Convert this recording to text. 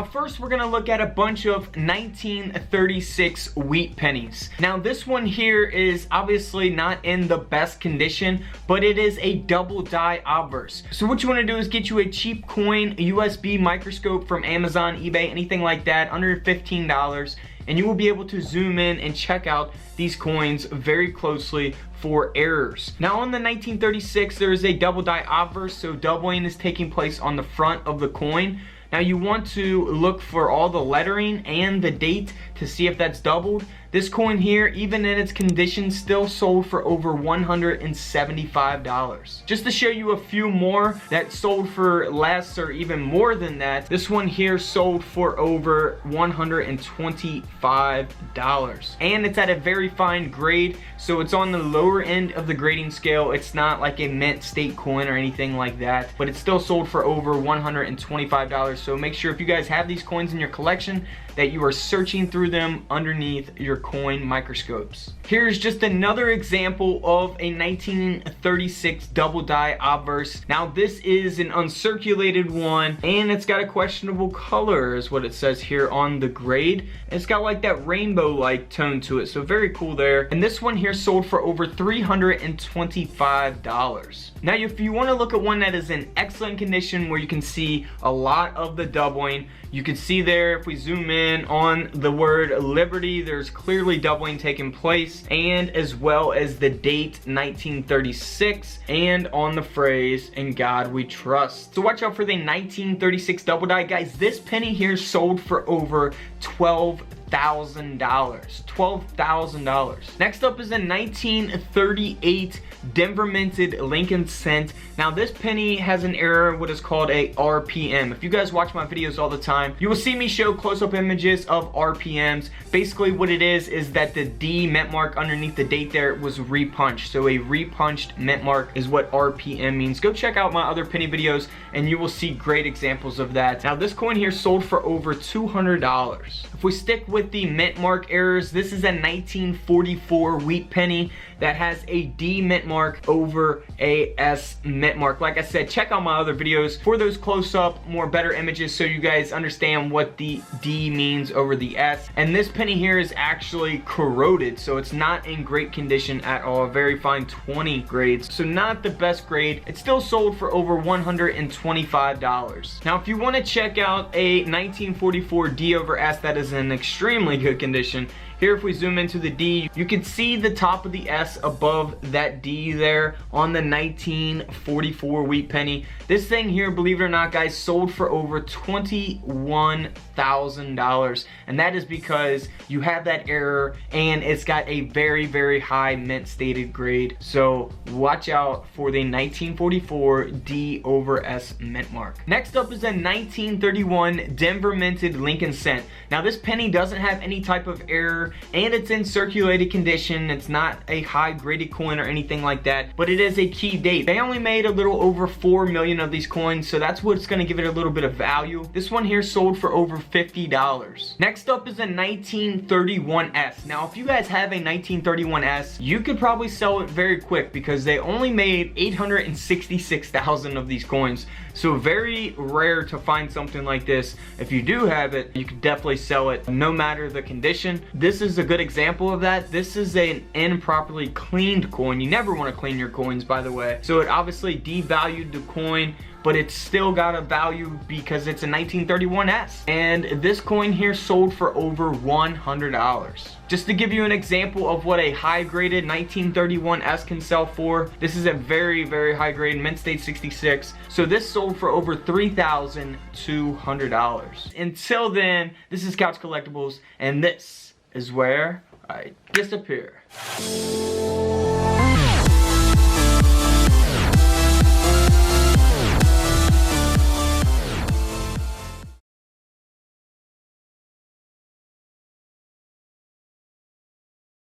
Now first we're gonna look at a bunch of 1936 wheat pennies. Now this one here is obviously not in the best condition, but it is a double die obverse. So what you wanna do is get you a cheap coin, a USB microscope from Amazon, eBay, anything like that, under $15, and you will be able to zoom in and check out these coins very closely for errors. Now on the 1936, there is a double die obverse, so doubling is taking place on the front of the coin. Now you want to look for all the lettering and the date to see if that's doubled. This coin here, even in its condition, still sold for over $175. Just to show you a few more that sold for less or even more than that, this one here sold for over $125. And it's at a very fine grade, so it's on the lower end of the grading scale. It's not like a mint state coin or anything like that, but it's still sold for over $125. So make sure if you guys have these coins in your collection that you are searching through them underneath your coin microscopes. Here's just another example of a 1936 double die obverse. Now this is an uncirculated one, and it's got a questionable color is what it says here on the grade. It's got like that rainbow-like tone to it, so very cool there. And this one here sold for over $325. Now if you want to look at one that is in excellent condition where you can see a lot of the doubling, you can see there if we zoom in on the word Liberty, there's clearly doubling taking place, and as well as the date 1936, and on the phrase "In God We Trust." So watch out for the 1936 double die, guys. This penny here sold for over $12,000. Next up is a 1938 Denver minted Lincoln cent. Now this penny has an error, what is called a RPM. If you guys watch my videos all the time, you will see me show close-up images of RPMs. Basically what it is that the D mint mark underneath the date there was repunched. So a repunched mint mark is what RPM means. Go check out my other penny videos and you will see great examples of that. Now this coin here sold for over $200. If we stick with the mint mark errors, this is a 1944 wheat penny that has a D mint mark over a S mint mark. Like I said, check out my other videos for those close-up, more better images so you guys understand what the D means over the S. And this penny here is actually corroded, so it's not in great condition at all. A very fine 20 grades, so not the best grade. It's still sold for over $125. Now if you want to check out a 1944 D over S that is in extremely good condition, here if we zoom into the D, you can see the top of the S above that D there on the 1944 wheat penny. This thing here, believe it or not guys, sold for over $21,000, and that is because you have that error and it's got a very, very high mint stated grade. So watch out for the 1944 D over S mint mark. Next up is a 1931 Denver minted Lincoln cent. Now this penny doesn't have any type of error, and it's in circulated condition. It's not a high graded coin or anything like that, but it is a key date. They only made a little over 4 million of these coins, so that's what's going to give it a little bit of value. This one here sold for over $50. Next up is a 1931S. Now if you guys have a 1931S, you could probably sell it very quick because they only made 866,000 of these coins. So very rare to find something like this. If you do have it, you could definitely sell it no matter the condition. This is a good example of that. This is an improperly cleaned coin. You never want to clean your coins, by the way. So it obviously devalued the coin, but it's still got a value because it's a 1931S. And this coin here sold for over $100. Just to give you an example of what a high graded 1931S can sell for, this is a very, very high grade mint state 66. So this sold for over $3,200. Until then, this is Couch Collectibles, and this is where I disappear.